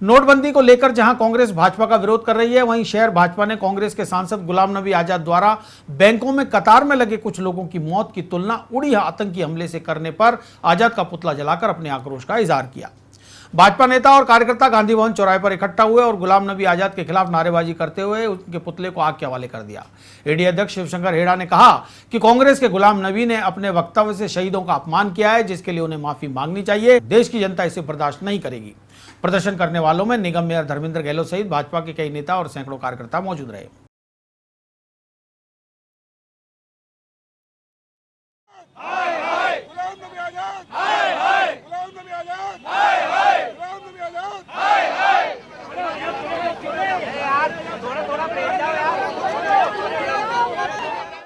नोटबंदी को लेकर जहां कांग्रेस भाजपा का विरोध कर रही है, वहीं शहर भाजपा ने कांग्रेस के सांसद गुलाम नबी आजाद द्वारा बैंकों में कतार में लगे कुछ लोगों की मौत की तुलना उड़ी आतंकी हमले से करने पर आजाद का पुतला जलाकर अपने आक्रोश का इजहार किया। भाजपा नेता और कार्यकर्ता गांधी भवन चौराहे पर इकट्ठा हुए और गुलाम नबी आजाद के खिलाफ नारेबाजी करते हुए उनके पुतले को आग के हवाले कर दिया। एडी अध्यक्ष शिवशंकर हेड़ा ने कहा कि कांग्रेस के गुलाम नबी ने अपने वक्तव्य से शहीदों का अपमान किया है, जिसके लिए उन्हें माफी मांगनी चाहिए। देश की जनता इसे बर्दाश्त नहीं करेगी। प्रदर्शन करने वालों में निगम मेयर धर्मेंद्र गहलोत सहित भाजपा के कई नेता और सैकड़ों कार्यकर्ता मौजूद रहे।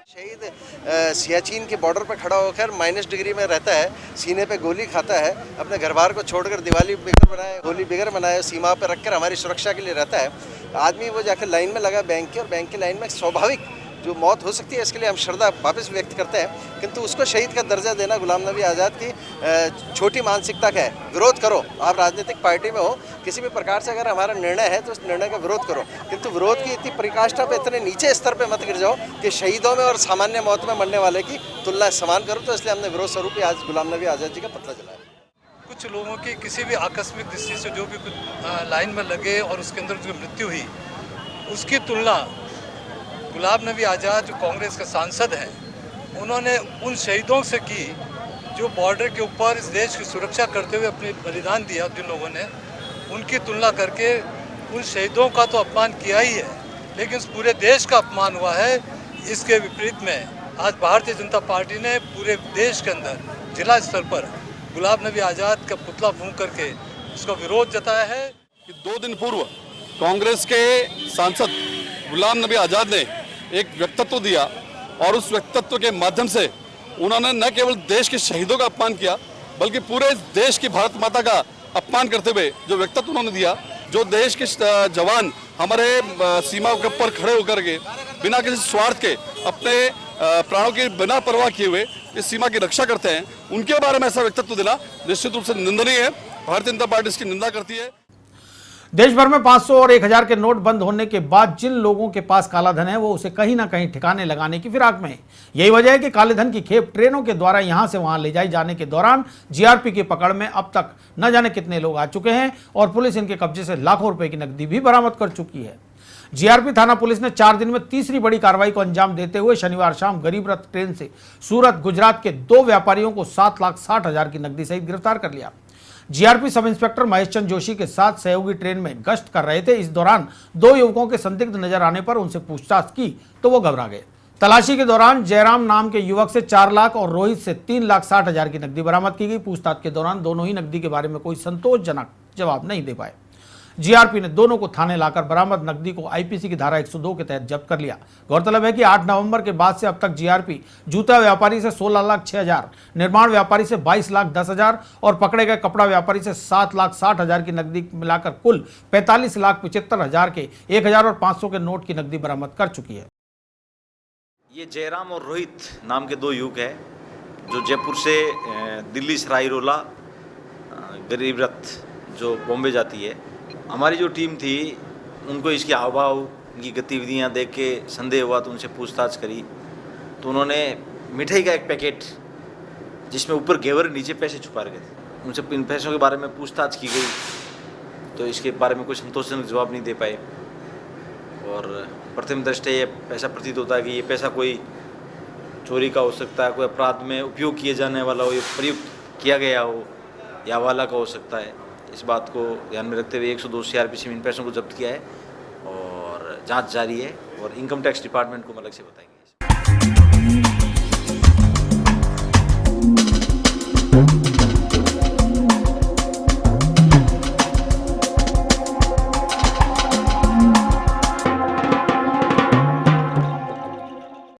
शहीद सियाचिन के बॉर्डर पर खड़ा होकर माइनस डिग्री में रहता है, सीने पे गोली खाता है, अपने घर बार को छोड़कर दिवाली बिगर बनाए, होली बिगर बनाए, सीमा पर रखकर हमारी सुरक्षा के लिए रहता है। आदमी वो जाकर लाइन में लगा बैंक की, और बैंक की लाइन में स्वाभाविक जो मौत हो सकती है, इसके लिए हम श्रद्धा वापस व्यक्त करते हैं, किंतु उसको शहीद का दर्जा देना गुलाम नबी आज़ाद की छोटी मानसिकता का है। विरोध करो, आप राजनीतिक पार्टी में हो, किसी भी प्रकार से अगर हमारा निर्णय है तो उस निर्णय का विरोध करो, किंतु विरोध की इतनी परिकाष्ठा पे, इतने नीचे स्तर पे मत गिर जाओ कि शहीदों में और सामान्य मौत में मरने वाले की तुलना समान करो। तो इसलिए हमने विरोध स्वरूप ही आज गुलाम नबी आज़ाद जी का पुतला जलाया। कुछ लोगों की किसी भी आकस्मिक दृष्टि से जो भी कुछ लाइन में लगे और उसके अंदर जो मृत्यु हुई, उसकी तुलना गुलाम नबी आज़ाद जो कांग्रेस के सांसद हैं, उन्होंने उन शहीदों से की जो बॉर्डर के ऊपर इस देश की सुरक्षा करते हुए अपने बलिदान दिया। जिन लोगों ने उनकी तुलना करके उन शहीदों का तो अपमान किया ही है, लेकिन इस पूरे देश का अपमान हुआ है। इसके विपरीत में आज भारतीय जनता पार्टी ने पूरे देश के अंदर जिला स्तर पर गुलाम नबी आज़ाद का पुतला फूंक करके उसका विरोध जताया है। कि 2 दिन पूर्व कांग्रेस के सांसद गुलाम नबी आज़ाद ने एक व्यक्तित्व दिया, और उस व्यक्तित्व के माध्यम से उन्होंने न केवल देश के शहीदों का अपमान किया, बल्कि पूरे देश की भारत माता का अपमान करते हुए जो व्यक्तित्व उन्होंने दिया, जो देश के जवान हमारे सीमा के ऊपर खड़े होकर के बिना किसी स्वार्थ के अपने प्राणों की बिना परवाह किए हुए इस सीमा की रक्षा करते हैं, उनके बारे में ऐसा व्यक्तित्व देना निश्चित रूप से निंदनीय है। भारतीय जनता पार्टी इसकी निंदा करती है। देश भर में 500 और 1000 के नोट बंद होने के बाद जिन लोगों के पास काला धन है, वो उसे कहीं ना कहीं ठिकाने लगाने की फिराक में है। यही वजह है कि काले धन की खेप ट्रेनों के द्वारा यहां से वहां ले जाए जाने के दौरान जीआरपी की पकड़ में अब तक न जाने कितने लोग आ चुके हैं, और पुलिस इनके कब्जे से लाखों रुपए की नकदी भी बरामद कर चुकी है। जीआरपी थाना पुलिस ने 4 दिन में तीसरी बड़ी कार्रवाई को अंजाम देते हुए शनिवार शाम गरीब रथ ट्रेन से सूरत गुजरात के 2 व्यापारियों को 7,60,000 की नकदी सहित गिरफ्तार कर लिया। जीआरपी सब इंस्पेक्टर महेश चंद जोशी के साथ सहयोगी ट्रेन में गश्त कर रहे थे। इस दौरान 2 युवकों के संदिग्ध नजर आने पर उनसे पूछताछ की तो वो घबरा गए। तलाशी के दौरान जयराम नाम के युवक से 4 लाख और रोहित से 3,60,000 की नकदी बरामद की गई। पूछताछ के दौरान दोनों ही नकदी के बारे में कोई संतोषजनक जवाब नहीं दे पाए। जीआरपी ने दोनों को थाने लाकर बरामद नकदी को आईपीसी की धारा 102 के तहत जब्त कर लिया। गौरतलब है कि 8 नवंबर के बाद से अब तक जीआरपी जूता व्यापारी से 16,06,000, निर्माण व्यापारी से 22,10,000 और पकड़े गए कपड़ा व्यापारी से 7,60,000 की नकदी मिलाकर कुल 45,75,000 के 1,000 और 500 के नोट की नकदी बरामद कर चुकी है। ये जयराम और रोहित नाम के 2 युवक हैं, जो जयपुर से दिल्ली सराय रोला गरीब रथ जो बॉम्बे जाती है। हमारी जो टीम थी, उनको इसके हाव भाव, इनकी गतिविधियाँ देख के संदेह हुआ, तो उनसे पूछताछ करी तो उन्होंने मिठाई का एक पैकेट जिसमें ऊपर घेवर नीचे पैसे छुपा रखे थे, उनसे इन पैसों के बारे में पूछताछ की गई तो इसके बारे में कोई संतोषजनक जवाब नहीं दे पाए। और प्रथम दृष्टया ये पैसा प्रतीत होता है कि ये पैसा कोई चोरी का हो सकता है, कोई अपराध में उपयोग किए जाने वाला हो, ये प्रयुक्त किया गया हो या हवाला का हो सकता है। इस बात को ध्यान में रखते हुए 102 सीआरपीसी में इन पैसों को जब्त किया है और जांच जारी है, और इनकम टैक्स डिपार्टमेंट को अलग से बताएंगे।